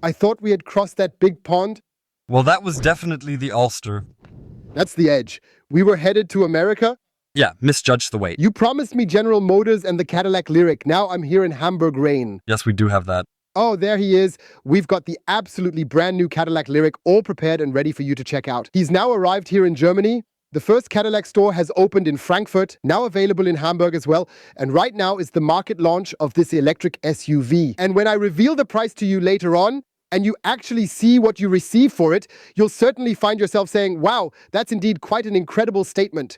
I thought we had crossed that big pond. Well, that was definitely the Ulster. That's the edge. We were headed to America. Yeah, misjudged the weight. You promised me General Motors and the Cadillac Lyriq. Now I'm here in Hamburg rain. Yes, we do have that. Oh, there he is. We've got the absolutely brand new Cadillac Lyriq all prepared and ready for you to check out. He's now arrived here in Germany. The first Cadillac store has opened in Frankfurt, now available in Hamburg as well. And right now is the market launch of this electric SUV. And when I reveal the price to you later on, and you actually see what you receive for it, you'll certainly find yourself saying, wow, that's indeed quite an incredible statement.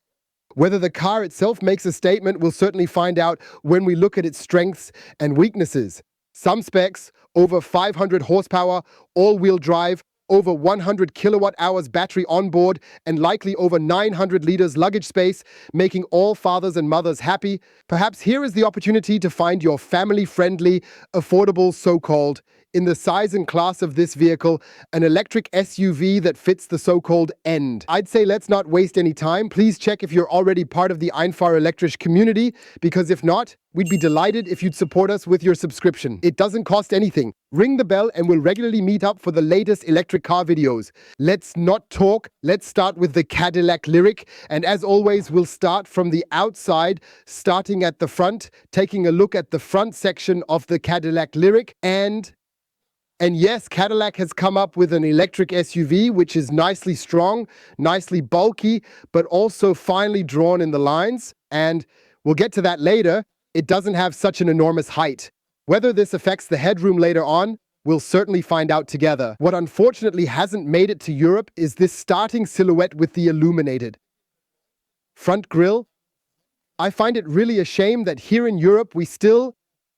Whether the car itself makes a statement, we'll certainly find out when we look at its strengths and weaknesses. Some specs, over 500 horsepower, all-wheel drive, over 100 kilowatt hours battery on board, and likely over 900 liters luggage space, making all fathers and mothers happy. Perhaps here is the opportunity to find your family-friendly, affordable so-called, in the size and class of this vehicle, an electric SUV that fits the so-called end. I'd say let's not waste any time. Please check if you're already part of the einfach elektrisch community, because if not, we'd be delighted if you'd support us with your subscription. It doesn't cost anything. Ring the bell and we'll regularly meet up for the latest electric car videos. Let's not talk. Let's start with the Cadillac Lyriq. And as always, we'll start from the outside, starting at the front, taking a look at the front section of the Cadillac Lyriq. And yes, Cadillac has come up with an electric SUV, which is nicely strong, nicely bulky, but also finely drawn in the lines. And we'll get to that later. It doesn't have such an enormous height. Whether this affects the headroom later on, we'll certainly find out together. What unfortunately hasn't made it to Europe is this starting silhouette with the illuminated front grille. I find it really a shame that here in Europe we still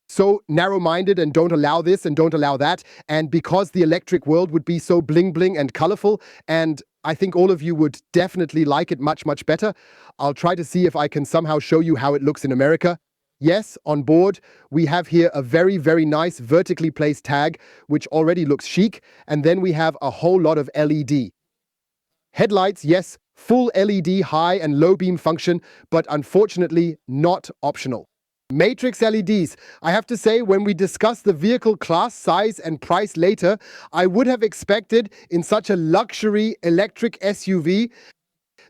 so narrow-minded and don't allow this and don't allow that, and because the electric world would be so bling-bling and colorful, and I think all of you would definitely like it much, much better. I'll try to see if I can somehow show you how it looks in America. Yes, on board, we have here a very, very nice vertically placed tag, which already looks chic, and then we have a whole lot of LED. Headlights, yes, full LED high and low beam function, but unfortunately not optional. Matrix LEDs. I have to say, when we discuss the vehicle class, size and price later, I would have expected in such a luxury electric SUV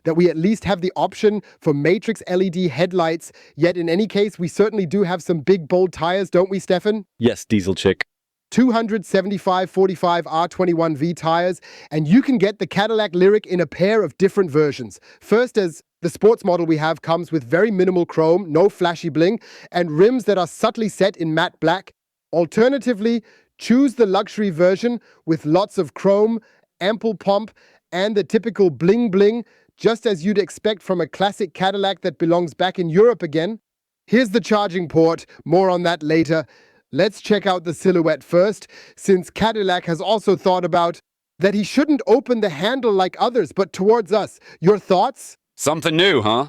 that we at least have the option for matrix LED headlights. Yet in any case, we certainly do have some big, bold tires, don't we, Stefan? Yes, diesel chick. 275/45 R21V tires, and you can get the Cadillac Lyriq in a pair of different versions. First, as the sports model we have comes with very minimal chrome, no flashy bling, and rims that are subtly set in matte black. Alternatively, choose the luxury version with lots of chrome, ample pomp, and the typical bling bling, just as you'd expect from a classic Cadillac that belongs back in Europe again. Here's the charging port, more on that later. Let's check out the silhouette first, since Cadillac has also thought about that he shouldn't open the handle like others, but towards us. Your thoughts? Something new, huh?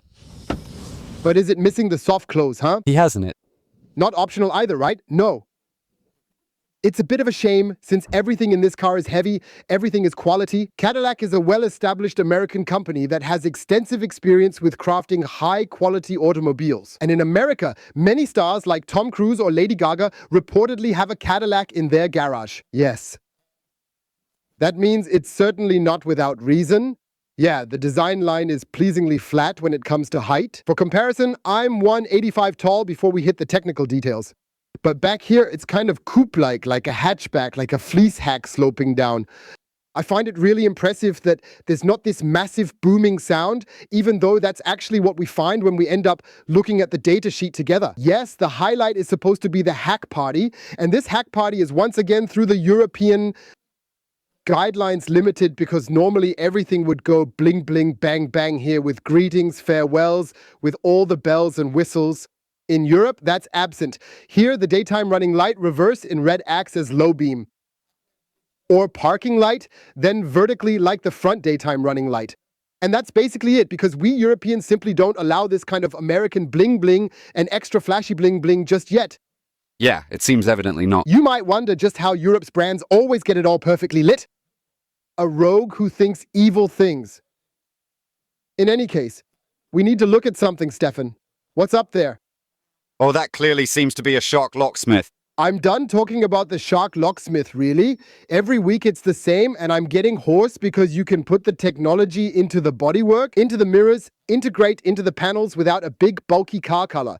But is it missing the soft close, huh? He hasn't it. Not optional either, right? No. It's a bit of a shame, since everything in this car is heavy, everything is quality. Cadillac is a well-established American company that has extensive experience with crafting high-quality automobiles. And in America, many stars like Tom Cruise or Lady Gaga reportedly have a Cadillac in their garage. Yes. That means it's certainly not without reason. Yeah, the design line is pleasingly flat when it comes to height. For comparison, I'm 185 tall before we hit the technical details. But back here, it's kind of coupe-like a hatchback, like a fleece hack sloping down. I find it really impressive that there's not this massive booming sound, even though that's actually what we find when we end up looking at the data sheet together. Yes, the highlight is supposed to be the hack party, and this hack party is once again through the European guidelines limited, because normally everything would go bling bling bang bang here with greetings, farewells, with all the bells and whistles. In Europe, that's absent. Here, the daytime running light reverse in red acts as low beam. Or parking light, then vertically like the front daytime running light. And that's basically it, because we Europeans simply don't allow this kind of American bling bling and extra flashy bling bling just yet. Yeah, it seems evidently not. You might wonder just how Europe's brands always get it all perfectly lit. A rogue who thinks evil things. In any case, we need to look at something, Stefan. What's up there? Oh, that clearly seems to be a shock locksmith. I'm done talking about the Shark locksmith, really. Every week it's the same, and I'm getting hoarse because you can put the technology into the bodywork, into the mirrors, integrate into the panels without a big, bulky car color.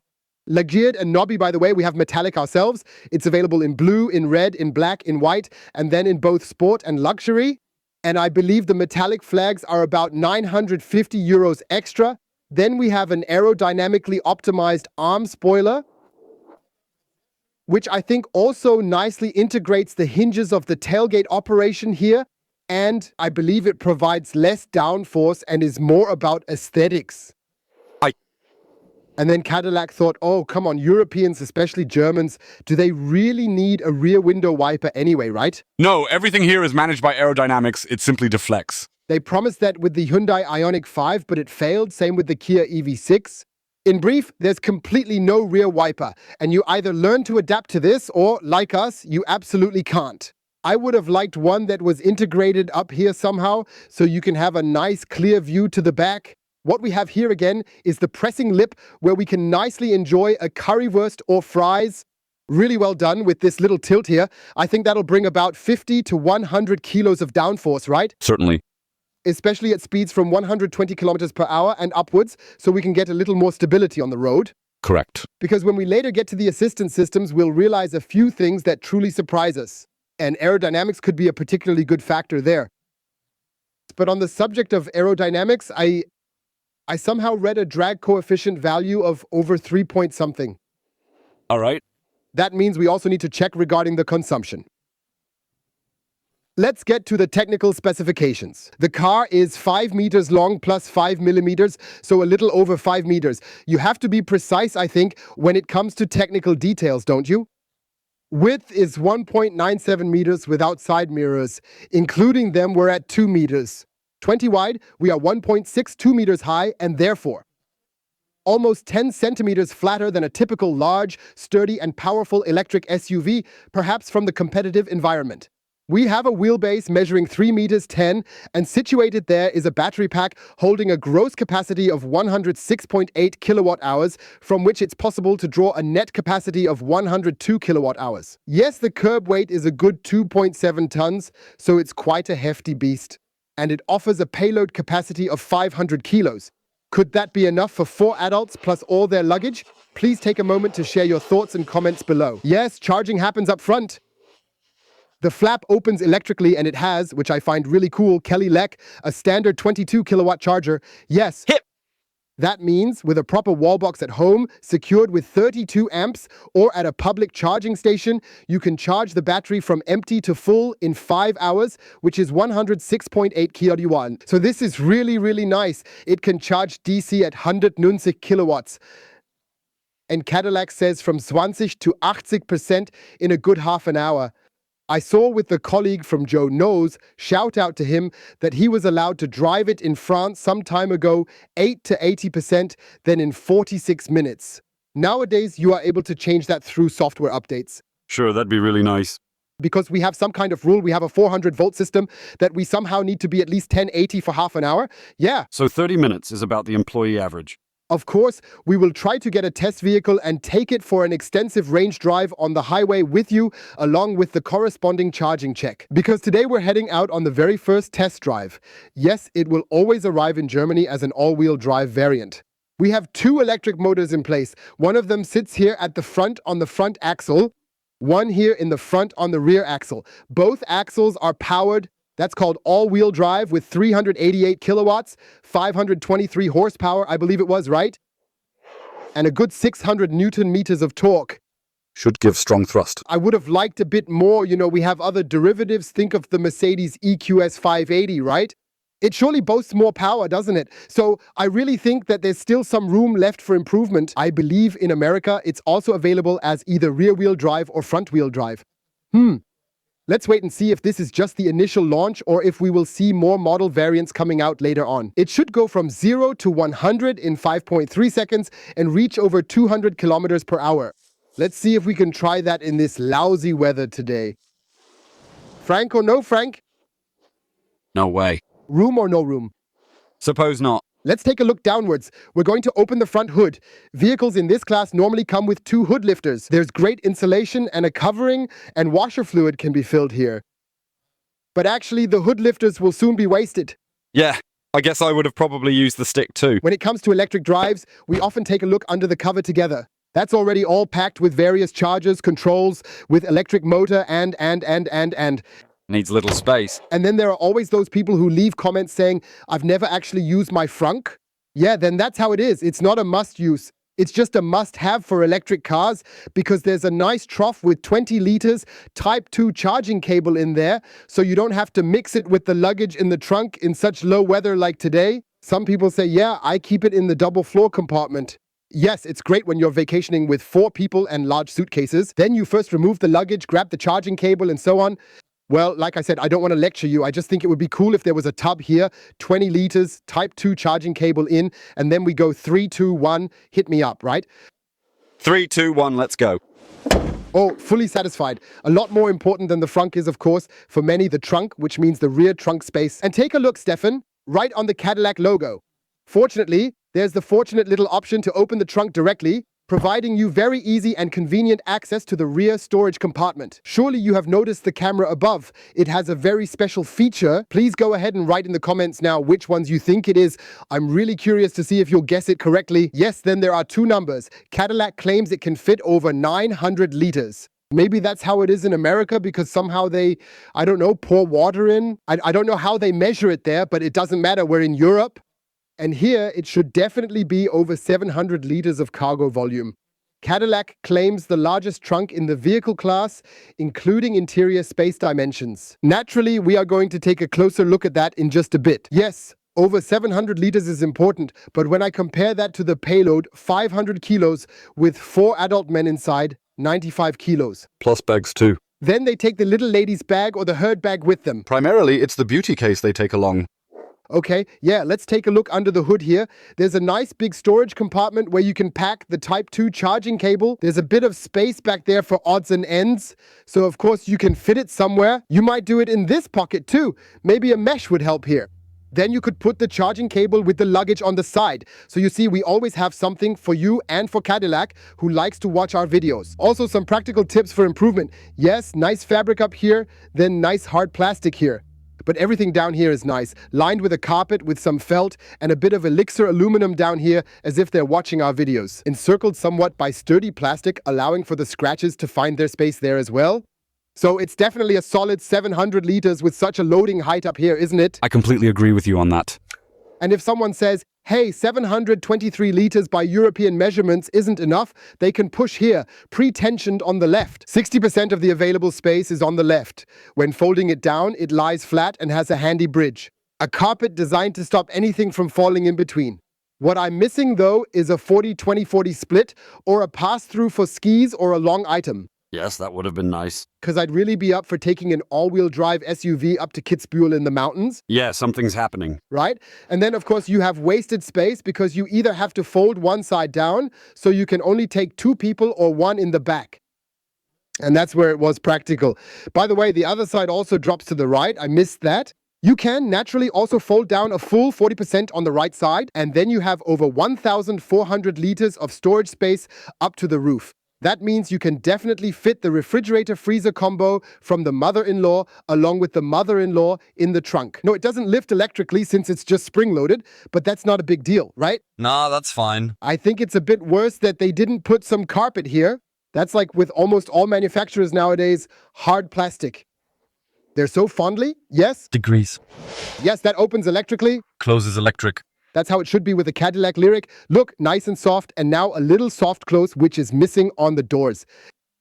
Lageared and knobby, by the way, we have metallic ourselves. It's available in blue, in red, in black, in white, and then in both sport and luxury. And I believe the metallic flags are about 950 euros extra. Then we have an aerodynamically optimized arm spoiler, which I think also nicely integrates the hinges of the tailgate operation here. And I believe it provides less downforce and is more about aesthetics. And then Cadillac thought, oh, come on, Europeans, especially Germans, do they really need a rear window wiper anyway, right? No, everything here is managed by aerodynamics. It simply deflects. They promised that with the Hyundai Ioniq 5, but it failed. Same with the Kia EV6. In brief, there's completely no rear wiper, and you either learn to adapt to this or, like us, you absolutely can't. I would have liked one that was integrated up here somehow, so you can have a nice clear view to the back. What we have here again is the pressing lip, where we can nicely enjoy a currywurst or fries. Really well done with this little tilt here. I think that'll bring about 50 to 100 kilos of downforce, right? Certainly. Especially at speeds from 120 kilometers per hour and upwards, so we can get a little more stability on the road. Correct. Because when we later get to the assistance systems, we'll realize a few things that truly surprise us. And aerodynamics could be a particularly good factor there. But on the subject of aerodynamics, I somehow read a drag coefficient value of over 3 point something. All right. That means we also need to check regarding the consumption. Let's get to the technical specifications. The car is 5 meters long plus 5 millimeters, so a little over 5 meters. You have to be precise, I think, when it comes to technical details, don't you? Width is 1.97 meters without side mirrors. Including them, we're at 2 meters. 20 wide, we are 1.62 meters high, and therefore almost 10 centimeters flatter than a typical large, sturdy, and powerful electric SUV, perhaps from the competitive environment. We have a wheelbase measuring 3 meters 10, and situated there is a battery pack holding a gross capacity of 106.8 kilowatt hours, from which it's possible to draw a net capacity of 102 kilowatt hours. Yes, the curb weight is a good 2.7 tons, so it's quite a hefty beast. And it offers a payload capacity of 500 kilos. Could that be enough for 4 adults plus all their luggage? Please take a moment to share your thoughts and comments below. Yes, charging happens up front. The flap opens electrically, and it has, which I find really cool, Cadillac, a standard 22 kilowatt charger. Yes. Hip. That means with a proper wall box at home, secured with 32 amps, or at a public charging station, you can charge the battery from empty to full in 5 hours, which is 106.8 kilowatt. So this is really, really nice. It can charge DC at 190 kilowatts. And Cadillac says from 20 to 80% in a good half an hour. I saw with the colleague from Joe Knows, shout out to him, that he was allowed to drive it in France some time ago, 8 to 80%, then in 46 minutes. Nowadays, you are able to change that through software updates. Sure, that'd be really nice. Because we have some kind of rule, we have a 400-volt system, that we somehow need to be at least 1080 for half an hour. Yeah. So 30 minutes is about the employee average. Of course, we will try to get a test vehicle and take it for an extensive range drive on the highway with you, along with the corresponding charging check. Because today we're heading out on the very first test drive. Yes, it will always arrive in Germany as an all-wheel drive variant. We have 2 electric motors in place. One of them sits here at the front on the front axle, one here in the front on the rear axle. Both axles are powered. That's called all-wheel drive with 388 kilowatts, 523 horsepower, I believe it was, right? And a good 600 newton meters of torque. Should give strong thrust. I would have liked a bit more. You know, we have other derivatives. Think of the Mercedes EQS 580, right? It surely boasts more power, doesn't it? So I really think that there's still some room left for improvement. I believe in America it's also available as either rear-wheel drive or front-wheel drive. Let's wait and see if this is just the initial launch or if we will see more model variants coming out later on. It should go from 0 to 100 in 5.3 seconds and reach over 200 kilometers per hour. Let's see if we can try that in this lousy weather today. Frank or no Frank? No way. Room or no room? Suppose not. Let's take a look downwards. We're going to open the front hood. Vehicles in this class normally come with 2 hood lifters. There's great insulation and a covering, and washer fluid can be filled here. But actually, the hood lifters will soon be wasted. Yeah, I guess I would have probably used the stick too. When it comes to electric drives, we often take a look under the cover together. That's already all packed with various chargers, controls, with electric motor and. Needs little space. And then there are always those people who leave comments saying, I've never actually used my frunk. Yeah, then that's how it is. It's not a must use. It's just a must-have for electric cars because there's a nice trough with 20 liters Type 2 charging cable in there, so you don't have to mix it with the luggage in the trunk in such low weather like today. Some people say, yeah, I keep it in the double floor compartment. Yes, it's great when you're vacationing with 4 people and large suitcases. Then you first remove the luggage, grab the charging cable and so on. Well, like I said, I don't want to lecture you. I just think it would be cool if there was a tub here, 20 liters, Type 2 charging cable in, and then we go 3, 2, 1, hit me up, right? 3, 2, 1, let's go. Oh, fully satisfied. A lot more important than the frunk is, of course, for many, the trunk, which means the rear trunk space. And take a look, Stefan, right on the Cadillac logo. Fortunately, there's the fortunate little option to open the trunk directly, providing you very easy and convenient access to the rear storage compartment. Surely you have noticed the camera above. It has a very special feature. Please go ahead and write in the comments now which ones you think it is. I'm really curious to see if you'll guess it correctly. Yes, then there are 2 numbers. Cadillac claims it can fit over 900 liters. Maybe that's how it is in America because somehow they, I don't know, pour water in. I don't know how they measure it there, but it doesn't matter. We're in Europe. And here, it should definitely be over 700 liters of cargo volume. Cadillac claims the largest trunk in the vehicle class, including interior space dimensions. Naturally, we are going to take a closer look at that in just a bit. Yes, over 700 liters is important, but when I compare that to the payload, 500 kilos, with 4 adult men inside, 95 kilos. Plus bags too. Then they take the little lady's bag or the herd bag with them. Primarily, it's the beauty case they take along. Okay, yeah, let's take a look under the hood here. There's a nice big storage compartment where you can pack the Type 2 charging cable. There's a bit of space back there for odds and ends. So of course you can fit it somewhere. You might do it in this pocket too. Maybe a mesh would help here. Then you could put the charging cable with the luggage on the side. So you see, we always have something for you and for Cadillac, who likes to watch our videos. Also some practical tips for improvement. Yes, nice fabric up here, then nice hard plastic here. But everything down here is nice, lined with a carpet with some felt and a bit of elixir aluminum down here as if they're watching our videos. Encircled somewhat by sturdy plastic, allowing for the scratches to find their space there as well. So it's definitely a solid 700 liters with such a loading height up here, isn't it? I completely agree with you on that. And if someone says, hey, 723 liters by European measurements isn't enough, they can push here, pre-tensioned on the left. 60% of the available space is on the left. When folding it down, it lies flat and has a handy bridge. A carpet designed to stop anything from falling in between. What I'm missing, though, is a 40-20-40 split or a pass-through for skis or a long item. Yes, that would have been nice. Because I'd really be up for taking an all-wheel drive SUV up to Kitzbühel in the mountains. Yeah, something's happening. Right? And then, of course, you have wasted space because you either have to fold one side down, so you can only take 2 people or 1 in the back. And that's where it was practical. By the way, the other side also drops to the right. I missed that. You can naturally also fold down a full 40% on the right side, and then you have over 1,400 liters of storage space up to the roof. That means you can definitely fit the refrigerator-freezer combo from the mother-in-law along with the mother-in-law in the trunk. No, it doesn't lift electrically since it's just spring-loaded, but that's not a big deal, right? Nah, that's fine. I think it's a bit worse that they didn't put some carpet here. That's like with almost all manufacturers nowadays, hard plastic. They're so fondly, yes? Degrees. Yes, that opens electrically. Closes electric. That's how it should be with the Cadillac Lyriq. Look, nice and soft, and now a little soft close, which is missing on the doors.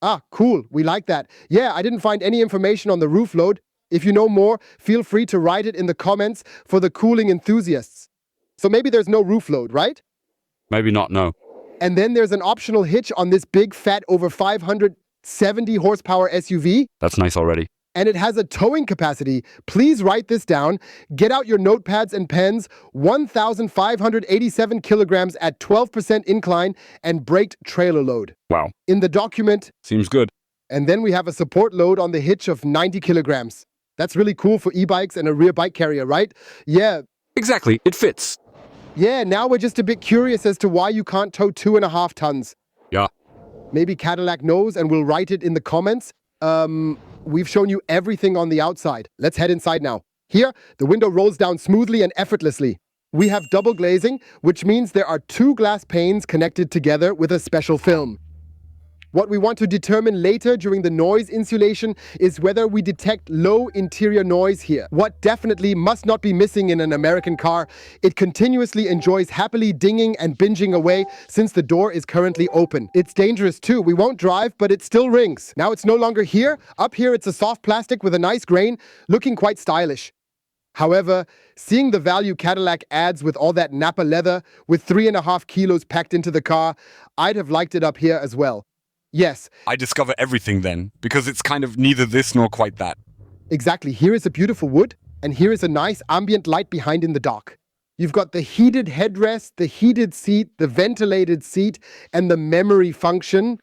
Ah, cool. We like that. Yeah, I didn't find any information on the roof load. If you know more, feel free to write it in the comments for the cooling enthusiasts. So maybe there's no roof load, right? Maybe not, no. And then there's an optional hitch on this big, fat, over 570 horsepower SUV. That's nice already. And it has a towing capacity. Please write this down. Get out your notepads and pens. 1,587 kilograms at 12% incline and braked trailer load. Wow. In the document. Seems good. And then we have a support load on the hitch of 90 kilograms. That's really cool for e-bikes and a rear bike carrier, right? Yeah. Exactly. It fits. Yeah, now we're just a bit curious as to why you can't tow 2.5 tons. Yeah. Maybe Cadillac knows and will write it in the comments. We've shown you everything on the outside. Let's head inside now. Here, the window rolls down smoothly and effortlessly. We have double glazing, which means there are 2 glass panes connected together with a special film. What we want to determine later during the noise insulation is whether we detect low interior noise here. What definitely must not be missing in an American car, it continuously enjoys happily dinging and binging away since the door is currently open. It's dangerous too. We won't drive, but it still rings. Now it's no longer here. Up here it's a soft plastic with a nice grain, looking quite stylish. However, seeing the value Cadillac adds with all that Napa leather, with 3.5 kilos packed into the car, I'd have liked it up here as well. Yes. I discover everything then, because it's kind of neither this nor quite that. Exactly. Here is a beautiful wood, and here is a nice ambient light behind in the dark. You've got the heated headrest, the heated seat, the ventilated seat, and the memory function.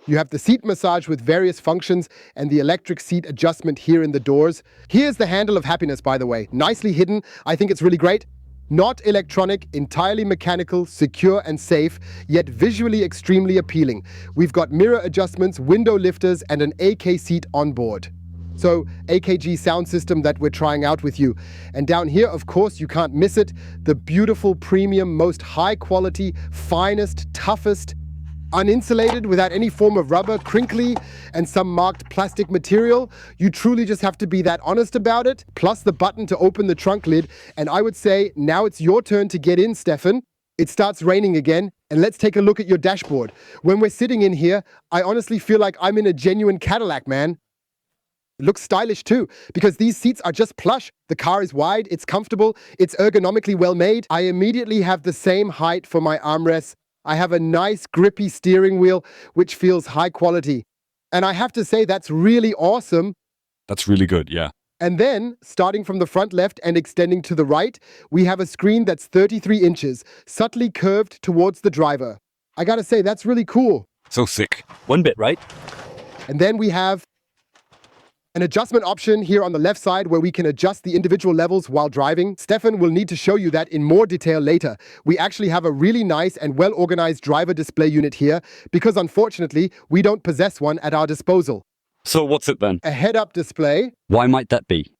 You have the seat massage with various functions and the electric seat adjustment here in the doors. Here's the handle of happiness, by the way. Nicely hidden. I think it's really great. Not electronic, entirely mechanical, secure and safe, yet visually extremely appealing. We've got mirror adjustments, window lifters, and an AK seat on board. So, AKG sound system that we're trying out with you. And down here, of course, you can't miss it, the beautiful, premium, most high quality, finest, toughest, uninsulated without any form of rubber, crinkly, and some marked plastic material. You truly just have to be that honest about it, plus the button to open the trunk lid. And I would say, now it's your turn to get in, Stefan. It starts raining again, and let's take a look at your dashboard. When we're sitting in here, I honestly feel like I'm in a genuine Cadillac, man. It looks stylish too, because these seats are just plush. The car is wide, it's comfortable, it's ergonomically well made. I immediately have the same height for my armrests. I have a nice grippy steering wheel, which feels high quality. And I have to say that's really awesome. That's really good, yeah. And then, starting from the front left and extending to the right, we have a screen that's 33 inches, subtly curved towards the driver. I gotta say, that's really cool. So sick. One bit, right? And then we have an adjustment option here on the left side where we can adjust the individual levels while driving. Stefan will need to show you that in more detail later. We actually have a really nice and well-organized driver display unit here because unfortunately, we don't possess one at our disposal. So what's it then? A head-up display. Why might that be?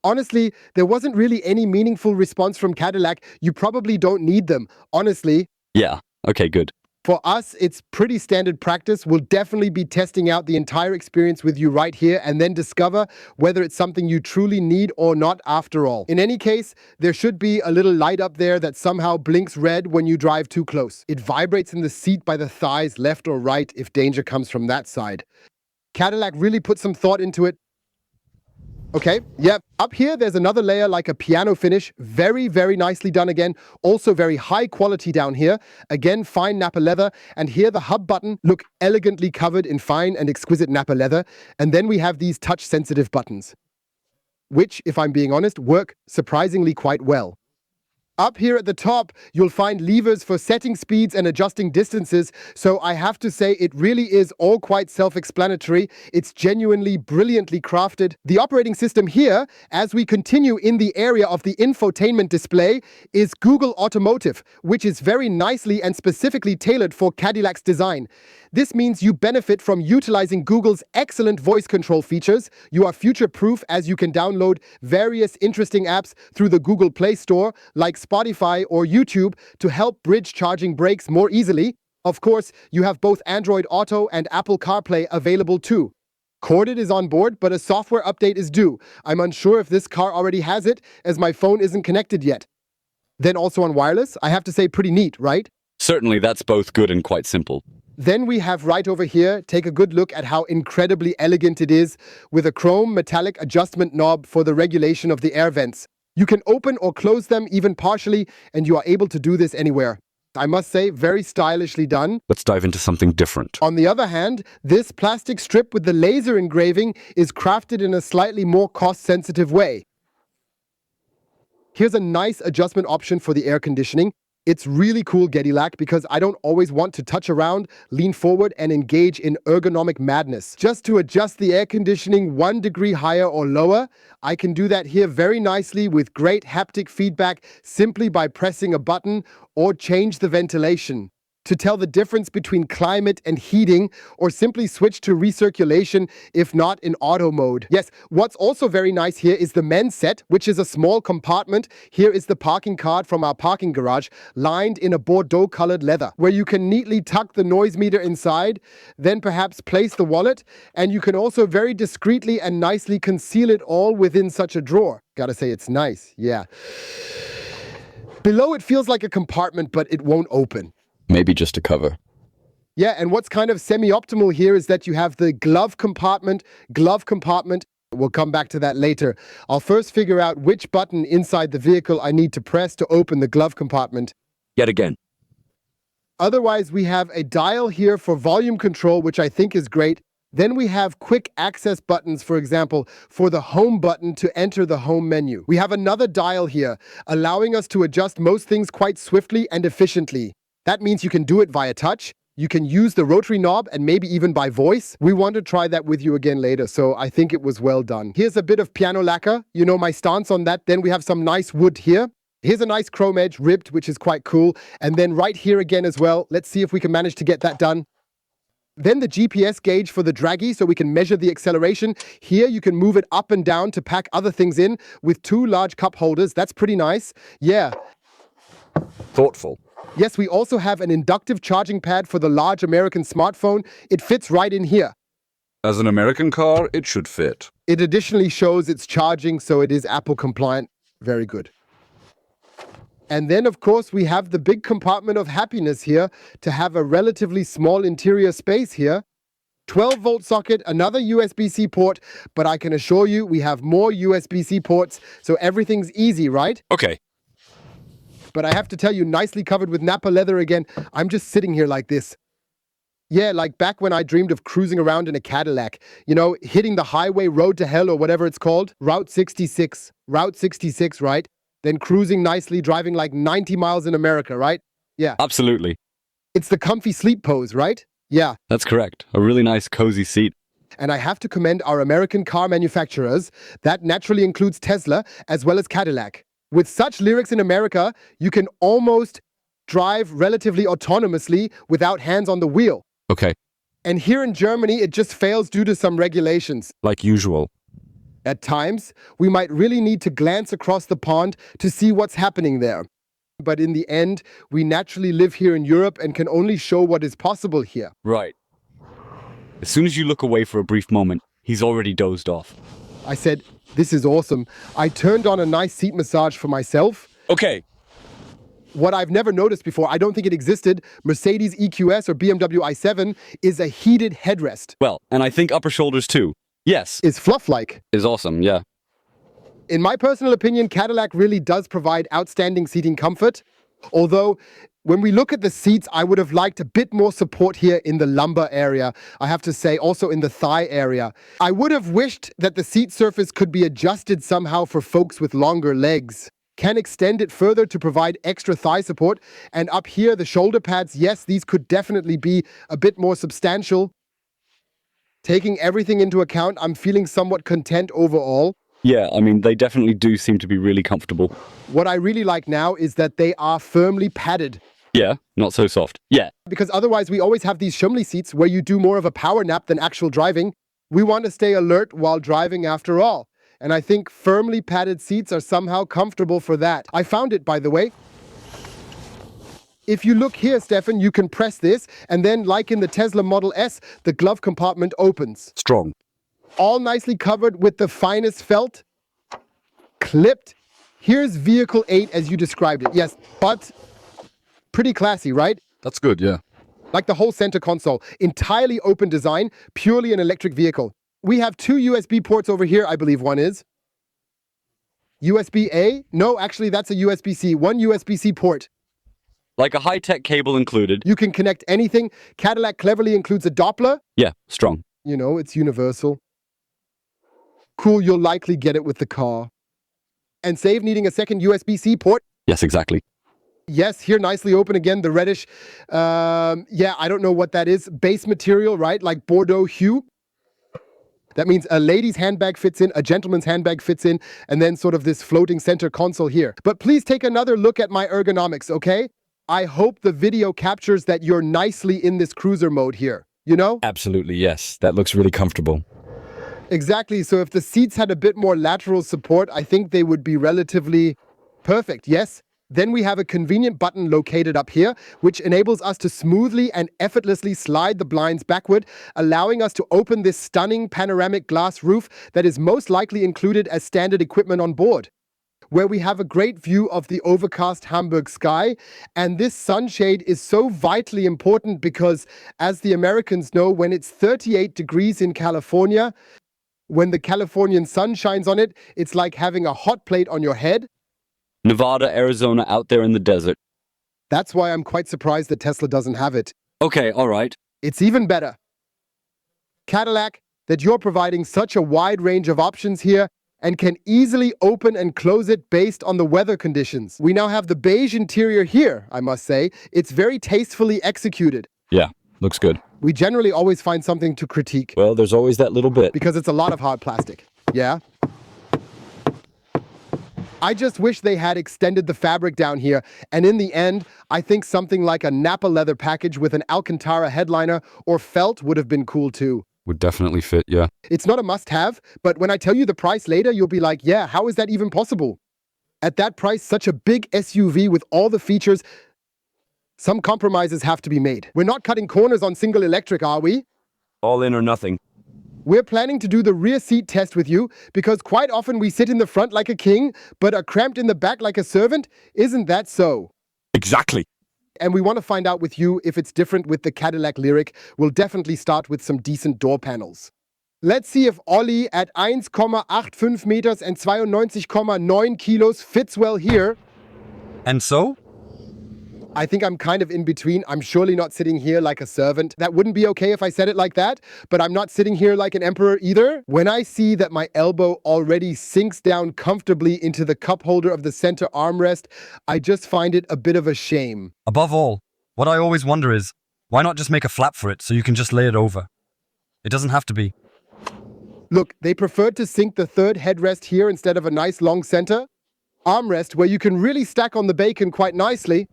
Honestly, there wasn't really any meaningful response from Cadillac. You probably don't need them. Honestly, Yeah, okay, good. for us, it's pretty standard practice. We'll definitely be testing out the entire experience with you right here and then discover whether it's something you truly need or not after all. In any case, there should be a little light up there that somehow blinks red when you drive too close. It vibrates in the seat by the thighs, left or right, if danger comes from that side. Cadillac really put some thought into it. Okay, yeah, up here there's another layer like a piano finish, very, very nicely done again, also very high quality down here, again fine Napa leather, and here the hub button, look elegantly covered in fine and exquisite Napa leather, and then we have these touch-sensitive buttons, which, if I'm being honest, work surprisingly quite well. Up here at the top, you'll find levers for setting speeds and adjusting distances, so I have to say it really is all quite self-explanatory. It's genuinely brilliantly crafted. The operating system here, as we continue in the area of the infotainment display, is Google Automotive, which is very nicely and specifically tailored for Cadillac's design. This means you benefit from utilizing Google's excellent voice control features. You are future-proof as you can download various interesting apps through the Google Play Store, like Spotify or YouTube, to help bridge charging breaks more easily. Of course, you have both Android Auto and Apple CarPlay available too. Corded is on board, but a software update is due. I'm unsure if this car already has it, as my phone isn't connected yet. Then also on wireless, I have to say pretty neat, right? Certainly, that's both good and quite simple. Then we have right over here, take a good look at how incredibly elegant it is, with a chrome metallic adjustment knob for the regulation of the air vents. You can open or close them even partially, and you are able to do this anywhere. I must say, very stylishly done. Let's dive into something different. On the other hand, this plastic strip with the laser engraving is crafted in a slightly more cost-sensitive way. Here's a nice adjustment option for the air conditioning. It's really cool, Cadillac, because I don't always want to touch around, lean forward, and engage in ergonomic madness. Just to adjust the air conditioning 1 degree higher or lower, I can do that here very nicely with great haptic feedback simply by pressing a button, or change the ventilation to tell the difference between climate and heating, or simply switch to recirculation if not in auto mode. Yes, what's also very nice here is the men's set, which is a small compartment. Here is the parking card from our parking garage, lined in a Bordeaux colored leather, where you can neatly tuck the noise meter inside, then perhaps place the wallet, and you can also very discreetly and nicely conceal it all within such a drawer. Gotta say, it's nice, yeah. Below it feels like a compartment, but it won't open. Maybe just a cover. Yeah, and what's kind of semi-optimal here is that you have the glove compartment. We'll come back to that later. I'll first figure out which button inside the vehicle I need to press to open the glove compartment. Yet again. Otherwise, we have a dial here for volume control, which I think is great. Then we have quick access buttons, for example, for the home button to enter the home menu. We have another dial here, allowing us to adjust most things quite swiftly and efficiently. That means you can do it via touch. You can use the rotary knob and maybe even by voice. We want to try that with you again later, so I think it was well done. Here's a bit of piano lacquer. You know my stance on that. Then we have some nice wood here. Here's a nice chrome edge, ribbed, which is quite cool. And then right here again as well. Let's see if we can manage to get that done. Then the GPS gauge for the draggy, so we can measure the acceleration. Here you can move it up and down to pack other things in with 2 large cup holders. That's pretty nice. Yeah. Thoughtful. Yes, we also have an inductive charging pad for the large American smartphone. It fits right in here. As an American car, it should fit. It additionally shows it's charging, so it is Apple compliant. Very good. And then, of course, we have the big compartment of happiness here to have a relatively small interior space here. 12-volt socket, another USB-C port, but I can assure you we have more USB-C ports, so everything's easy, right? Okay. But I have to tell you, nicely covered with Napa leather again. I'm just sitting here like this. Yeah, like back when I dreamed of cruising around in a Cadillac. You know, hitting the highway road to hell or whatever it's called. Route 66, right? Then cruising nicely, driving like 90 miles in America, right? Yeah. Absolutely. It's the comfy sleep pose, right? Yeah. That's correct. A really nice cozy seat. And I have to commend our American car manufacturers. That naturally includes Tesla as well as Cadillac. With such Lyriqs in America, you can almost drive relatively autonomously without hands on the wheel. Okay. And here in Germany, it just fails due to some regulations. Like usual. At times, we might really need to glance across the pond to see what's happening there. But in the end, we naturally live here in Europe and can only show what is possible here. Right. As soon as you look away for a brief moment, he's already dozed off. I said, this is awesome. I turned on a nice seat massage for myself. Okay. What I've never noticed before, I don't think it existed, Mercedes EQS or BMW i7, is a heated headrest. Well, and I think upper shoulders too. Yes. Is fluff-like. Is awesome, yeah. In my personal opinion, Cadillac really does provide outstanding seating comfort. Although, when we look at the seats, I would have liked a bit more support here in the lumbar area. I have to say, also in the thigh area. I would have wished that the seat surface could be adjusted somehow for folks with longer legs. Can extend it further to provide extra thigh support. And up here, the shoulder pads, yes, these could definitely be a bit more substantial. Taking everything into account, I'm feeling somewhat content overall. Yeah, I mean, they definitely do seem to be really comfortable. What I really like now is that they are firmly padded. Yeah, not so soft. Yeah. Because otherwise we always have these shumley seats where you do more of a power nap than actual driving. We want to stay alert while driving after all. And I think firmly padded seats are somehow comfortable for that. I found it, by the way. If you look here, Stefan, you can press this, and then, like in the Tesla Model S, the glove compartment opens. Strong. All nicely covered with the finest felt. Clipped. Here's Vehicle 8 as you described it. Yes, but pretty classy, right? That's good, yeah. Like the whole center console. Entirely open design, purely an electric vehicle. We have 2 USB ports over here, I believe one is. USB-A? No, actually that's a USB-C. 1 USB-C port. Like a high-tech cable included. You can connect anything. Cadillac cleverly includes a Doppler. Yeah, strong. You know, it's universal. Cool, you'll likely get it with the car. And save needing a second USB-C port. Yes, exactly. Yes, here nicely open again, the reddish, yeah, I don't know what that is. Base material, right? Like Bordeaux hue. That means a lady's handbag fits in, a gentleman's handbag fits in, and then sort of this floating center console here. But please take another look at my ergonomics, okay? I hope the video captures that you're nicely in this cruiser mode here, you know? Absolutely, yes. That looks really comfortable. Exactly, so if the seats had a bit more lateral support, I think they would be relatively perfect, yes? Then we have a convenient button located up here, which enables us to smoothly and effortlessly slide the blinds backward, allowing us to open this stunning panoramic glass roof that is most likely included as standard equipment on board, where we have a great view of the overcast Hamburg sky. And this sunshade is so vitally important because, as the Americans know, when it's 38 degrees in California, when the Californian sun shines on it, it's like having a hot plate on your head. Nevada, Arizona, out there in the desert. That's why I'm quite surprised that Tesla doesn't have it. Okay, all right. It's even better, Cadillac, that you're providing such a wide range of options here and can easily open and close it based on the weather conditions. We now have the beige interior here, I must say. It's very tastefully executed. Yeah, looks good. We generally always find something to critique Well, there's always that little bit. because it's a lot of hard plastic. Yeah? I just wish they had extended the fabric down here, and in the end, I think something like a Napa leather package with an Alcantara headliner or felt would have been cool too. Would definitely fit, yeah. It's not a must-have, but when I tell you the price later, you'll be like, yeah, how is that even possible? At that price, such a big SUV with all the features, some compromises have to be made. We're not cutting corners on single electric, are we? All in or nothing. We're planning to do the rear seat test with you because quite often we sit in the front like a king, but are cramped in the back like a servant. Isn't that so? Exactly. And we want to find out with you if it's different with the Cadillac Lyriq. We'll definitely start with some decent door panels. Let's see if OLLI at 1,85 meters and 92,9 kilos fits well here. And so? I think I'm kind of in between. I'm surely not sitting here like a servant. That wouldn't be okay if I said it like that, but I'm not sitting here like an emperor either. When I see that my elbow already sinks down comfortably into the cup holder of the center armrest, I just find it a bit of a shame. Above all, what I always wonder is, why not just make a flap for it so you can just lay it over? It doesn't have to be. Look, they preferred to sink the third headrest here instead of a nice long center armrest where you can really stack on the bacon quite nicely.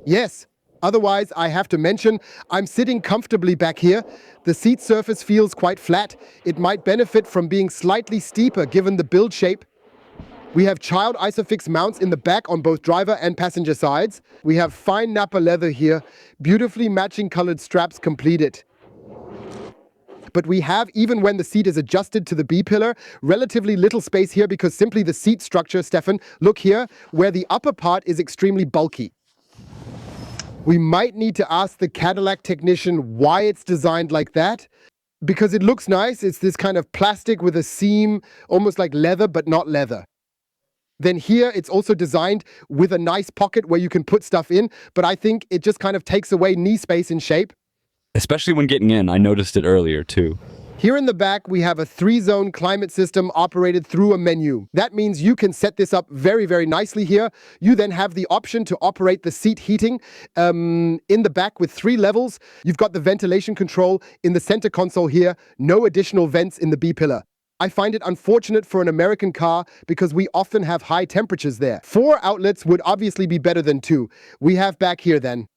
Yes, otherwise I have to mention I'm sitting comfortably back here. The seat surface feels quite flat. It might benefit from being slightly steeper given the build shape. We have child Isofix mounts in the back on both driver and passenger sides. We have fine Napa leather here, beautifully matching colored straps complete it. But we have, even when the seat is adjusted to the B-pillar, relatively little space here because simply the seat structure, Stefan, look here, where the upper part is extremely bulky. We might need to ask the Cadillac technician why it's designed like that, because it looks nice. It's this kind of plastic with a seam, almost like leather, but not leather. Then here, it's also designed with a nice pocket where you can put stuff in, but I think it just kind of takes away knee space in shape. Especially when getting in, I noticed it earlier too. Here in the back, we have a 3-zone climate system operated through a menu. That means you can set this up very, very nicely here. You then have the option to operate the seat heating in the back with 3 levels. You've got the ventilation control in the center console here. No additional vents in the B-pillar. I find it unfortunate for an American car because we often have high temperatures there. 4 outlets would obviously be better than 2. We have back here then.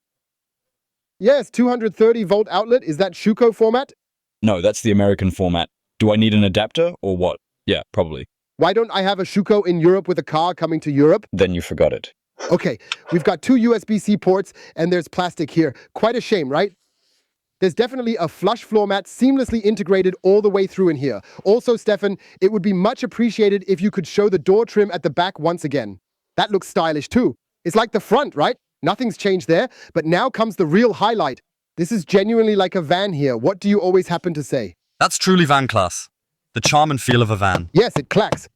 Yes, 230-volt outlet. Is that Schuko format? No, that's the American format. Do I need an adapter or what? Yeah, probably. Why don't I have a Schuko in Europe with a car coming to Europe? Then you forgot it. Okay, we've got 2 USB-C ports and there's plastic here. Quite a shame, right? There's definitely a flush floor mat seamlessly integrated all the way through in here. Also, Stefan, it would be much appreciated if you could show the door trim at the back once again. That looks stylish too. It's like the front, right? Nothing's changed there, but now comes the real highlight. This is genuinely like a van here. What do you always happen to say? That's truly van class. The charm and feel of a van. Yes, it clacks.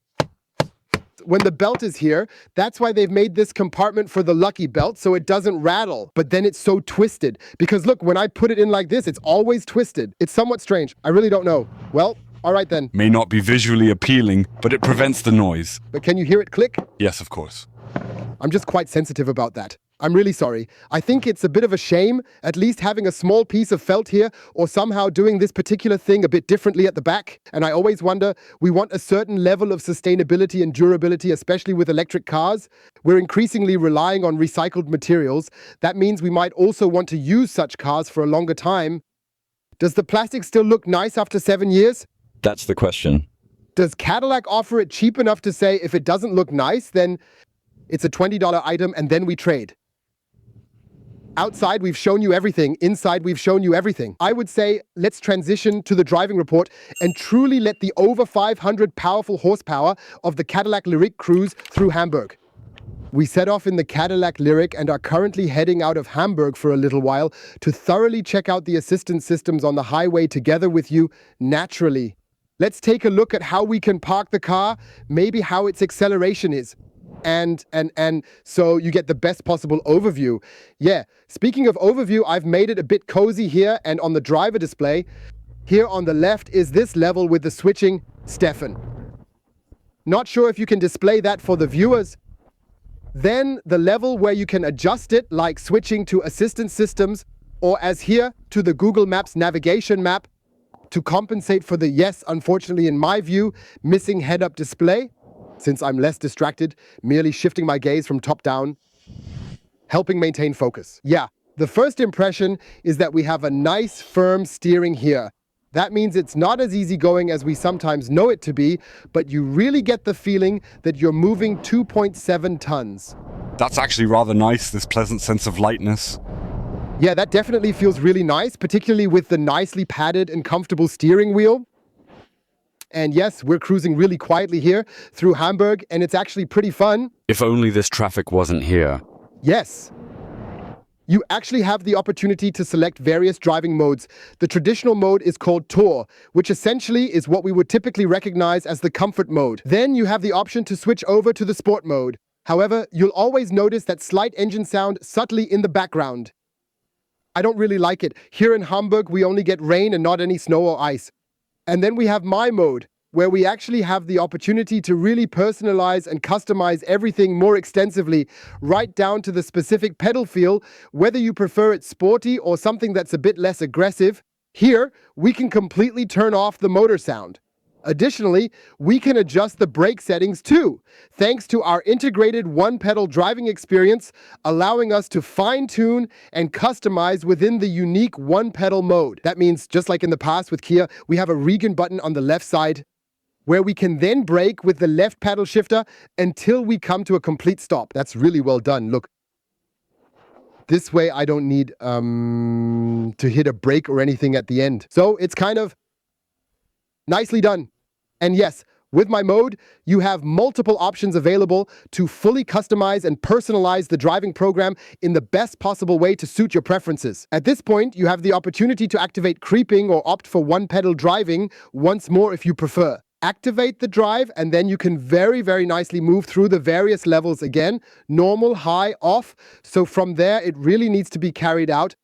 When the belt is here, that's why they've made this compartment for the lucky belt so it doesn't rattle. But then it's so twisted. Because look, when I put it in like this, it's always twisted. It's somewhat strange. I really don't know. Well, all right then. May not be visually appealing, but it prevents the noise. But can you hear it click? Yes, of course. I'm just quite sensitive about that. I'm really sorry. I think it's a bit of a shame, at least having a small piece of felt here, or somehow doing this particular thing a bit differently at the back. And I always wonder, we want a certain level of sustainability and durability, especially with electric cars. We're increasingly relying on recycled materials. That means we might also want to use such cars for a longer time. Does the plastic still look nice after 7 years? That's the question. Does Cadillac offer it cheap enough to say if it doesn't look nice, then it's a $20 item and then we trade? Outside, we've shown you everything. Inside, we've shown you everything. I would say let's transition to the driving report and truly let the over 500 powerful horsepower of the Cadillac Lyriq cruise through Hamburg. We set off in the Cadillac Lyriq and are currently heading out of Hamburg for a little while to thoroughly check out the assistance systems on the highway together with you naturally. Let's take a look at how we can park the car, maybe how its acceleration is. And so you get the best possible overview. Yeah, speaking of overview, I've made it a bit cozy here and on the driver display. Here on the left is this level with the switching Stefan. Not sure if you can display that for the viewers. Then the level where you can adjust it, like switching to assistance systems, or as here, to the Google Maps navigation map, to compensate for the, yes, unfortunately in my view, missing head-up display. Since I'm less distracted, merely shifting my gaze from top down, helping maintain focus. Yeah, the first impression is that we have a nice, firm steering here. That means it's not as easygoing as we sometimes know it to be, but you really get the feeling that you're moving 2.7 tons. That's actually rather nice, this pleasant sense of lightness. Yeah, that definitely feels really nice, particularly with the nicely padded and comfortable steering wheel. And yes, we're cruising really quietly here through Hamburg, and it's actually pretty fun. If only this traffic wasn't here. Yes. You actually have the opportunity to select various driving modes. The traditional mode is called Tour, which essentially is what we would typically recognize as the comfort mode. Then you have the option to switch over to the sport mode. However, you'll always notice that slight engine sound subtly in the background. I don't really like it. Here in Hamburg, we only get rain and not any snow or ice. And then we have My Mode, where we actually have the opportunity to really personalize and customize everything more extensively, right down to the specific pedal feel, whether you prefer it sporty or something that's a bit less aggressive. Here, we can completely turn off the motor sound. Additionally, we can adjust the brake settings too, thanks to our integrated one-pedal driving experience, allowing us to fine-tune and customize within the unique one-pedal mode. That means, just like in the past with Kia, we have a Regan button on the left side, where we can then brake with the left paddle shifter until we come to a complete stop. That's really well done. Look, this way I don't need to hit a brake or anything at the end. So it's kind of nicely done. And yes, with My Mode, you have multiple options available to fully customize and personalize the driving program in the best possible way to suit your preferences. At this point, you have the opportunity to activate creeping or opt for one-pedal driving once more if you prefer. Activate the drive and then you can very, very nicely move through the various levels again, normal, high, off. So from there, it really needs to be carried out.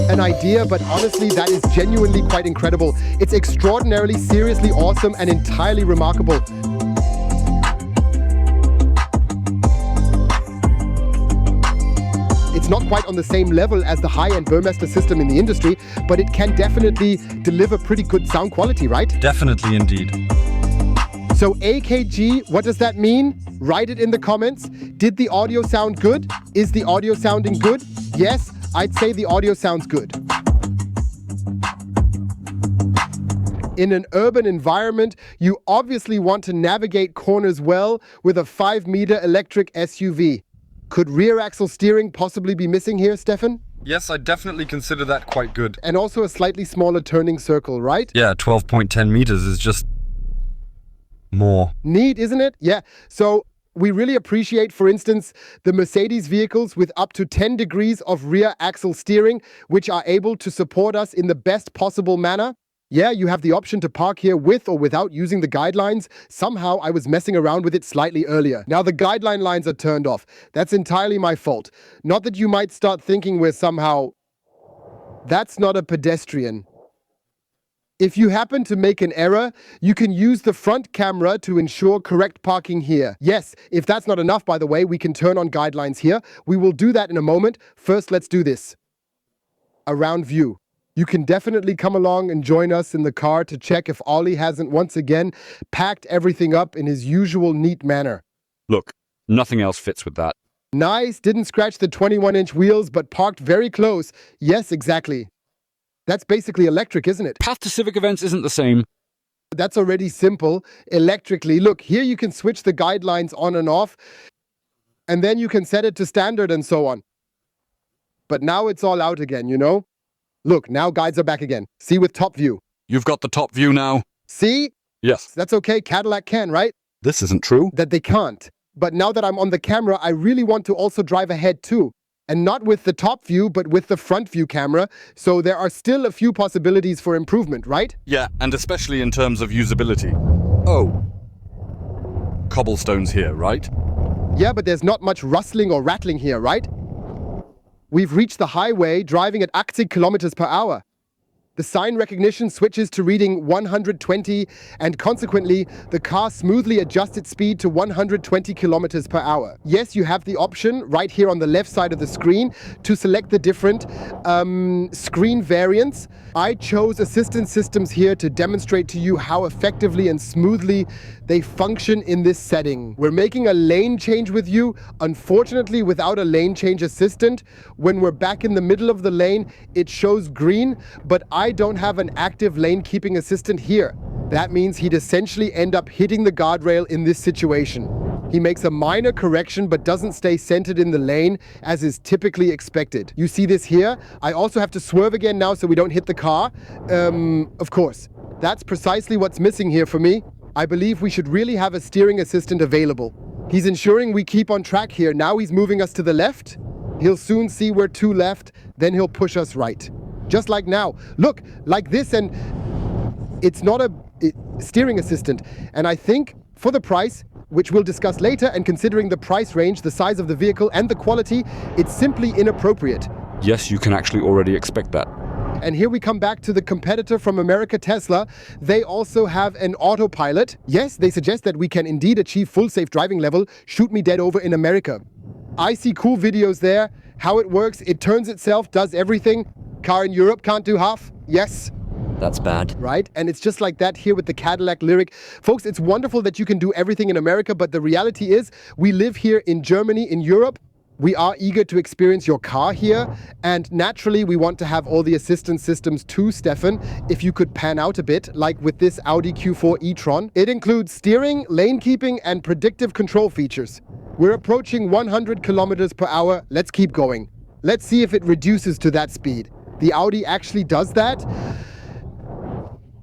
An idea, but honestly, that is genuinely quite incredible. It's extraordinarily, seriously awesome and entirely remarkable. It's not quite on the same level as the high-end Burmester system in the industry, but it can definitely deliver pretty good sound quality, right? Definitely indeed. So AKG, what does that mean? Write it in the comments. Did the audio sound good? Is the audio sounding good? Yes, I'd say the audio sounds good. In an urban environment, you obviously want to navigate corners well with a 5-meter electric SUV. Could rear axle steering possibly be missing here, Stefan? Yes, I definitely consider that quite good. And also a slightly smaller turning circle, right? Yeah, 12.10 meters is just more. Neat, isn't it? Yeah. So we really appreciate, for instance, the Mercedes vehicles with up to 10 degrees of rear axle steering, which are able to support us in the best possible manner. Yeah, you have the option to park here with or without using the guidelines. Somehow I was messing around with it slightly earlier. Now the guideline lines are turned off. That's entirely my fault. Not that you might start thinking we're somehow That's not a pedestrian. If you happen to make an error, you can use the front camera to ensure correct parking here. Yes, if that's not enough, by the way, we can turn on guidelines here. We will do that in a moment. First, let's do this. Around view. You can definitely come along and join us in the car to check if Ollie hasn't once again packed everything up in his usual neat manner. Look, nothing else fits with that. Nice, didn't scratch the 21-inch wheels, but parked very close. Yes, exactly. That's basically electric, isn't it? Path to civic events isn't the same. That's already simple. Electrically, look, here you can switch the guidelines on and off, and then you can set it to standard and so on. But now it's all out again, you know? Look, now guides are back again. See with top view. You've got the top view now? See? Yes. That's okay, Cadillac can, right? This isn't true. That they can't. But now that I'm on the camera, I really want to also drive ahead too. And not with the top view, but with the front view camera. So there are still a few possibilities for improvement, right? Yeah, and especially in terms of usability. Oh. Cobblestones here, right? Yeah, but there's not much rustling or rattling here, right? We've reached the highway driving at 80 kilometers per hour. The sign recognition switches to reading 120, and consequently, the car smoothly adjusts its speed to 120 kilometers per hour. Yes, you have the option right here on the left side of the screen to select the different screen variants. I chose assistance systems here to demonstrate to you how effectively and smoothly they function in this setting. We're making a lane change with you. Unfortunately, without a lane change assistant, when we're back in the middle of the lane, it shows green, but I don't have an active lane keeping assistant here. That means he'd essentially end up hitting the guardrail in this situation. He makes a minor correction but doesn't stay centered in the lane as is typically expected. You see this here? I also have to swerve again now so we don't hit the car. Of course. That's precisely what's missing here for me. I believe we should really have a steering assistant available. He's ensuring we keep on track here. Now he's moving us to the left. He'll soon see we're two left, then he'll push us right. Just like now. Look, like this, and it's not a steering assistant. And I think for the price, which we'll discuss later, and considering the price range, the size of the vehicle, and the quality, it's simply inappropriate. Yes, you can actually already expect that. And here we come back to the competitor from America, Tesla. They also have an autopilot. Yes, they suggest that we can indeed achieve full safe driving level, shoot me dead over in America. I see cool videos there, how it works, it turns itself, does everything. Car in Europe can't do half. Yes. That's bad. Right? And it's just like that here with the Cadillac Lyriq. Folks, it's wonderful that you can do everything in America, but the reality is we live here in Germany, in Europe. We are eager to experience your car here, and naturally we want to have all the assistance systems too, Stefan. If you could pan out a bit, like with this Audi Q4 e-tron. It includes steering, lane keeping, and predictive control features. We're approaching 100 kilometers per hour. Let's keep going. Let's see if it reduces to that speed. The Audi actually does that.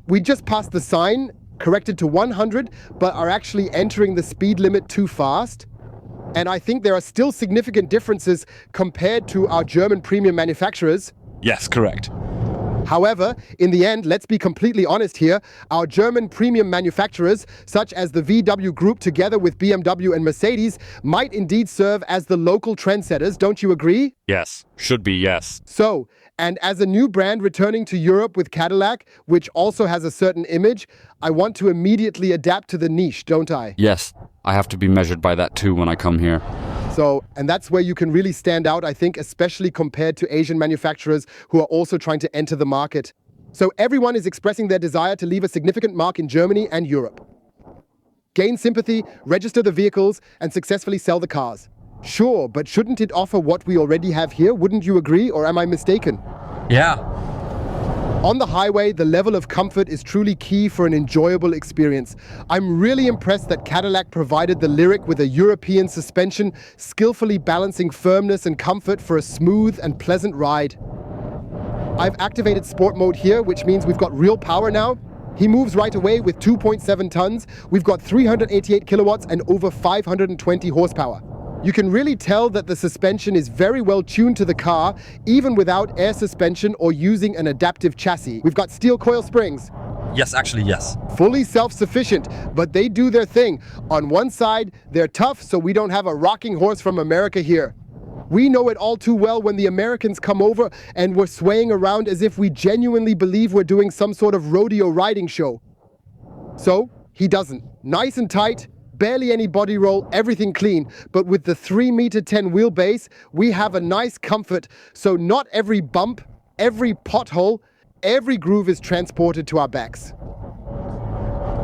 We just passed the sign, corrected to 100, but are actually entering the speed limit too fast. And I think there are still significant differences compared to our German premium manufacturers. Yes, correct. However, in the end, let's be completely honest here, our German premium manufacturers, such as the VW Group together with BMW and Mercedes, might indeed serve as the local trendsetters, don't you agree? Yes, should be yes. So, and as a new brand returning to Europe with Cadillac, which also has a certain image, I want to immediately adapt to the niche, don't I? Yes, I have to be measured by that too when I come here. So, and that's where you can really stand out, I think, especially compared to Asian manufacturers who are also trying to enter the market. So everyone is expressing their desire to leave a significant mark in Germany and Europe. Gain sympathy, register the vehicles, and successfully sell the cars. Sure, but shouldn't it offer what we already have here? Wouldn't you agree, or am I mistaken? Yeah. On the highway, the level of comfort is truly key for an enjoyable experience. I'm really impressed that Cadillac provided the Lyriq with a European suspension, skillfully balancing firmness and comfort for a smooth and pleasant ride. I've activated sport mode here, which means we've got real power now. He moves right away with 2.7 tons. We've got 388 kilowatts and over 520 horsepower. You can really tell that the suspension is very well tuned to the car, even without air suspension or using an adaptive chassis. We've got steel coil springs. Yes, actually, yes. Fully self-sufficient, but they do their thing. On one side, they're tough, so we don't have a rocking horse from America here. We know it all too well when the Americans come over and we're swaying around as if we genuinely believe we're doing some sort of rodeo riding show. So, he doesn't. Nice and tight, barely any body roll, everything clean. But with the 3'10" wheelbase, we have a nice comfort, so not every bump, every pothole, every groove is transported to our backs.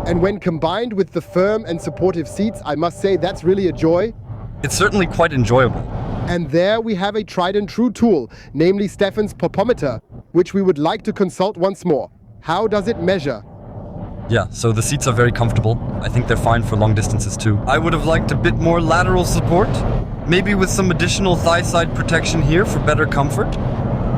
And when combined with the firm and supportive seats, I must say that's really a joy. It's certainly quite enjoyable. And there we have a tried and true tool, namely Stefan's popometer, which we would like to consult once more. How does it measure? Yeah, so the seats are very comfortable. I think they're fine for long distances too. I would have liked a bit more lateral support, maybe with some additional thigh side protection here for better comfort.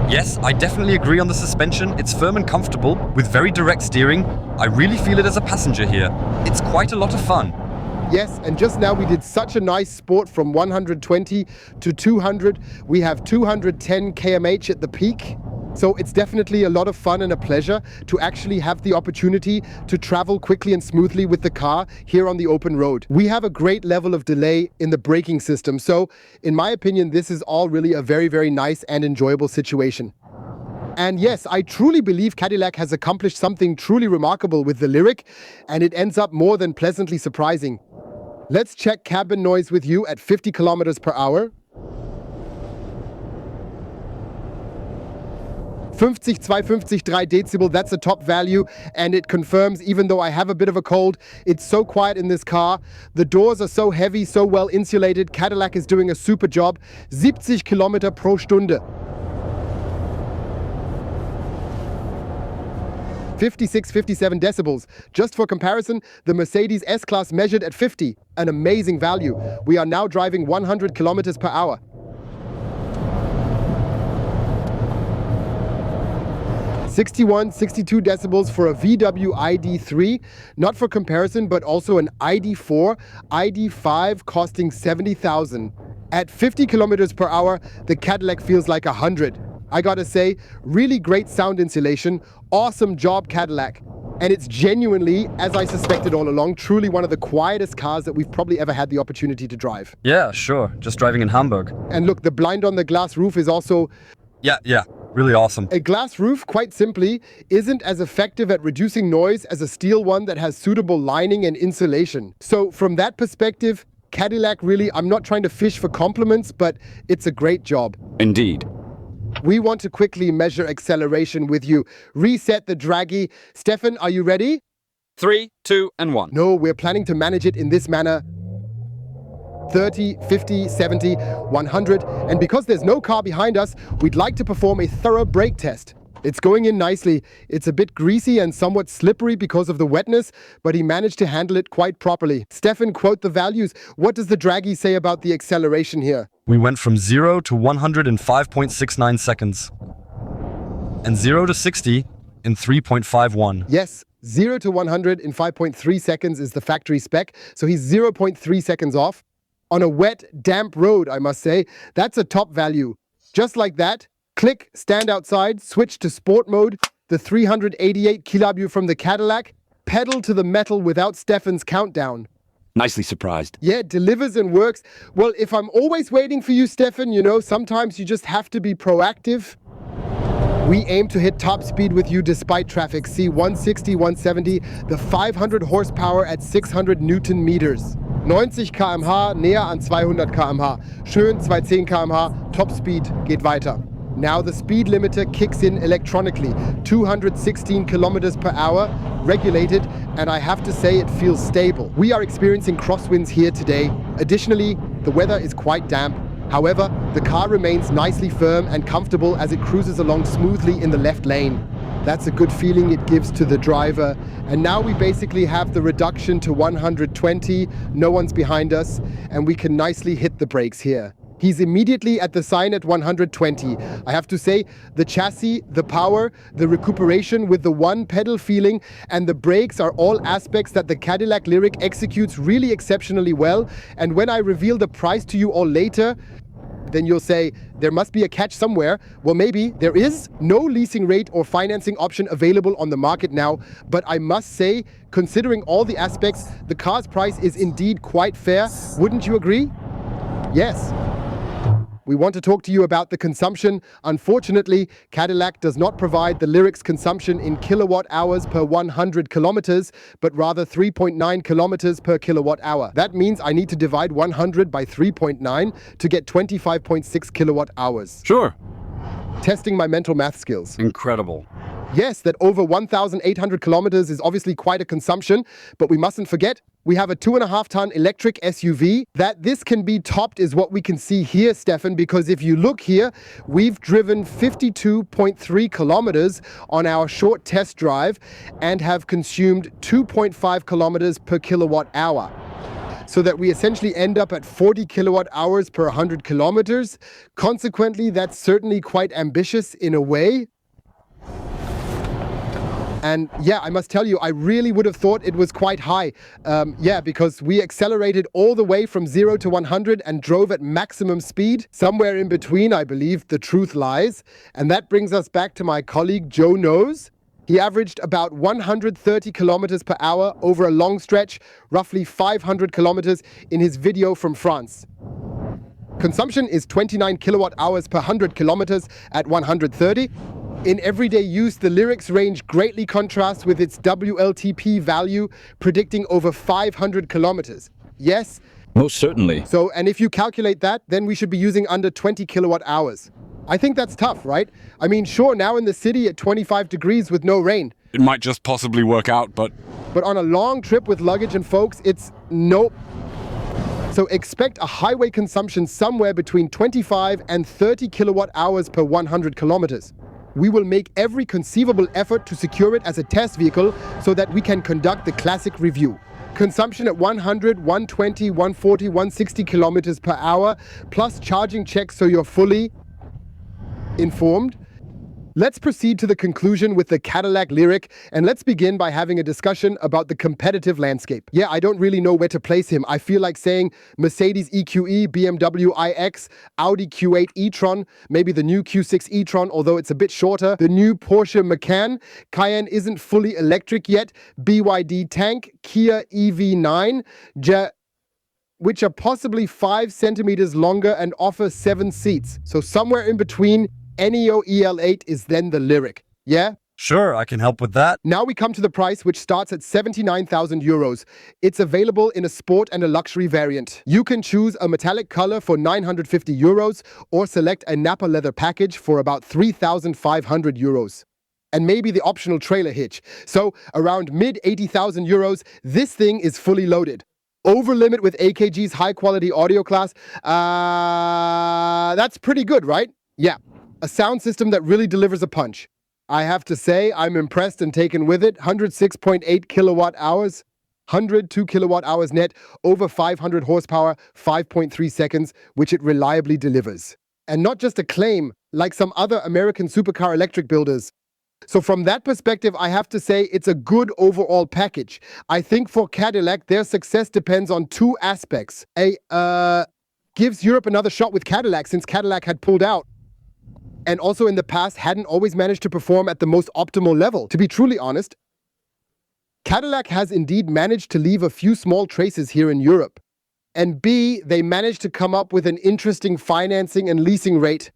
Yes, I definitely agree on the suspension. It's firm and comfortable, with very direct steering. I really feel it as a passenger here. It's quite a lot of fun. Yes, and just now we did such a nice sport from 120 to 200. We have 210 km/h at the peak. So it's definitely a lot of fun and a pleasure to actually have the opportunity to travel quickly and smoothly with the car here on the open road. We have a great level of delay in the braking system. So in my opinion, this is all really a very, very nice and enjoyable situation. And yes, I truly believe Cadillac has accomplished something truly remarkable with the Lyriq, and it ends up more than pleasantly surprising. Let's check cabin noise with you at 50 km/h. 50,253 decibel, that's a top value, and it confirms, even though I have a bit of a cold, it's so quiet in this car. The doors are so heavy, so well insulated. Cadillac is doing a super job. 70 km/h. 56, 57 decibels. Just for comparison, the Mercedes S-Class measured at 50. An amazing value. We are now driving 100 km/h. 61, 62 decibels for a VW ID3, not for comparison, but also an ID4, ID5 costing 70,000. At 50 km/h, the Cadillac feels like 100. I gotta say, really great sound insulation, awesome job Cadillac. And it's genuinely, as I suspected all along, truly one of the quietest cars that we've probably ever had the opportunity to drive. Yeah, sure. Just driving in Hamburg. And look, the blind on the glass roof is also... Yeah. Really awesome. A glass roof, quite simply, isn't as effective at reducing noise as a steel one that has suitable lining and insulation. So from that perspective, Cadillac really, I'm not trying to fish for compliments, but it's a great job. Indeed. We want to quickly measure acceleration with you. Reset the draggy. Stefan, are you ready? 3, 2, and 1. No, we're planning to manage it in this manner. 30, 50, 70, 100. And because there's no car behind us, we'd like to perform a thorough brake test. It's going in nicely. It's a bit greasy and somewhat slippery because of the wetness, but he managed to handle it quite properly. Stefan, quote the values. What does the draggy say about the acceleration here? We went from 0 to 100 in 5.69 seconds. And 0 to 60 in 3.51. Yes, 0 to 100 in 5.3 seconds is the factory spec, so he's 0.3 seconds off. On a wet, damp road, I must say, that's a top value. Just like that, click, stand outside, switch to sport mode, the 388 kW from the Cadillac, pedal to the metal without Stefan's countdown. Nicely surprised. Yeah, it delivers and works. Well, if I'm always waiting for you, Stefan, you know, sometimes you just have to be proactive. We aim to hit top speed with you despite traffic. See 160, 170, the 500 horsepower at 600 Newton meters. 90 km/h, näher an 200 km/h. Schön 210 km/h, top speed, geht weiter. Now the speed limiter kicks in electronically. 216 km/h, regulated, and I have to say it feels stable. We are experiencing crosswinds here today. Additionally, the weather is quite damp. However, the car remains nicely firm and comfortable as it cruises along smoothly in the left lane. That's a good feeling it gives to the driver. And now we basically have the reduction to 120, no one's behind us, and we can nicely hit the brakes here. He's immediately at the sign at 120. I have to say, the chassis, the power, the recuperation with the one pedal feeling, and the brakes are all aspects that the Cadillac Lyriq executes really exceptionally well. And when I reveal the price to you all later, then you'll say, there must be a catch somewhere. Well, maybe there is no leasing rate or financing option available on the market now. But I must say, considering all the aspects, the car's price is indeed quite fair. Wouldn't you agree? Yes. We want to talk to you about the consumption. Unfortunately, Cadillac does not provide the Lyriq's consumption in kilowatt hours per 100 kilometers, but rather 3.9 kilometers per kilowatt hour. That means I need to divide 100 by 3.9 to get 25.6 kilowatt hours. Sure. Testing my mental math skills. Incredible. Yes, that over 1,800 kilometers is obviously quite a consumption, but we mustn't forget we have a 2.5-ton electric SUV. That this can be topped is what we can see here, Stefan, because if you look here, we've driven 52.3 kilometers on our short test drive and have consumed 2.5 kilometers per kilowatt hour. So that we essentially end up at 40 kilowatt hours per 100 kilometers. Consequently, that's certainly quite ambitious in a way. And yeah, I must tell you, I really would have thought it was quite high. Because we accelerated all the way from 0 to 100 and drove at maximum speed. Somewhere in between, I believe, the truth lies. And that brings us back to my colleague Joe Knows. He averaged about 130 kilometers per hour over a long stretch, roughly 500 kilometers in his video from France. Consumption is 29 kilowatt hours per 100 kilometers at 130. In everyday use, the Lyriq's range greatly contrasts with its WLTP value, predicting over 500 kilometers. Yes? Most certainly. So, and if you calculate that, then we should be using under 20 kilowatt hours. I think that's tough, right? I mean, sure, now in the city at 25 degrees with no rain. It might just possibly work out, but on a long trip with luggage and folks, it's nope. So expect a highway consumption somewhere between 25 and 30 kilowatt hours per 100 kilometers. We will make every conceivable effort to secure it as a test vehicle so that we can conduct the classic review. Consumption at 100, 120, 140, 160 kilometers per hour, plus charging checks so you're fully informed. Let's proceed to the conclusion with the Cadillac Lyriq, and let's begin by having a discussion about the competitive landscape. Yeah, I don't really know where to place him. I feel like saying Mercedes EQE, BMW iX, Audi Q8 e-tron, maybe the new Q6 e-tron, although it's a bit shorter, the new Porsche Macan, Cayenne isn't fully electric yet, BYD Tank, Kia EV9, which are possibly 5 centimeters longer and offer 7 seats. So somewhere in between, NEO EL8 is then the Lyriq. Yeah? Sure, I can help with that. Now we come to the price, which starts at 79,000 euros. It's available in a sport and a luxury variant. You can choose a metallic color for 950 euros or select a Napa leather package for about 3,500 euros. And maybe the optional trailer hitch. So around mid 80,000 euros, this thing is fully loaded. Over limit with AKG's high quality audio class. That's pretty good, right? Yeah. A sound system that really delivers a punch. I have to say, I'm impressed and taken with it. 106.8 kilowatt hours, 102 kilowatt hours net, over 500 horsepower, 5.3 seconds, which it reliably delivers. And not just a claim, like some other American supercar electric builders. So from that perspective, I have to say it's a good overall package. I think for Cadillac, their success depends on 2 aspects. Gives Europe another shot with Cadillac since Cadillac had pulled out. And also in the past hadn't always managed to perform at the most optimal level. To be truly honest, Cadillac has indeed managed to leave a few small traces here in Europe. And B, they managed to come up with an interesting financing and leasing rate.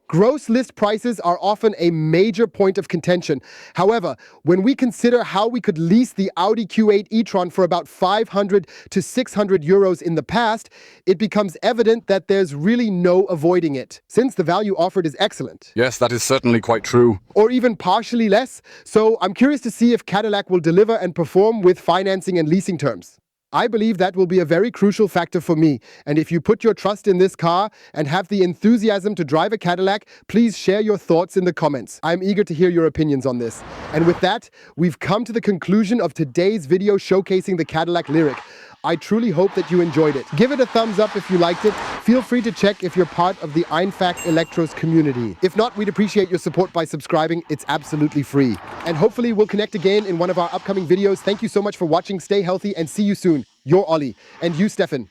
Gross list prices are often a major point of contention. However, when we consider how we could lease the Audi Q8 e-tron for about 500 to 600 euros in the past, it becomes evident that there's really no avoiding it, since the value offered is excellent. yes, that is certainly quite true. Or even partially less. So I'm curious to see if Cadillac will deliver and perform with financing and leasing terms. I believe that will be a very crucial factor for me. And if you put your trust in this car and have the enthusiasm to drive a Cadillac, please share your thoughts in the comments. I'm eager to hear your opinions on this. And with that, we've come to the conclusion of today's video showcasing the Cadillac Lyriq. I truly hope that you enjoyed it. Give it a thumbs up if you liked it. Feel free to check if you're part of the einfach Elektros community. If not, we'd appreciate your support by subscribing. It's absolutely free. And hopefully we'll connect again in one of our upcoming videos. Thank you so much for watching. Stay healthy and see you soon. Your Olli. And you, Stefan.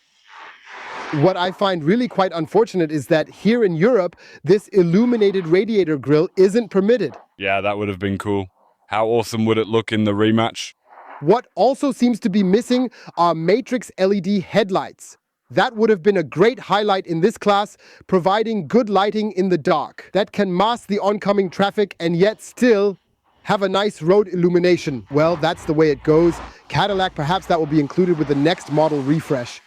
What I find really quite unfortunate is that here in Europe, this illuminated radiator grille isn't permitted. Yeah, that would have been cool. How awesome would it look in the rematch? What also seems to be missing are matrix LED headlights. That would have been a great highlight in this class, providing good lighting in the dark that can mask the oncoming traffic and yet still have a nice road illumination. Well, that's the way it goes. Cadillac, perhaps that will be included with the next model refresh.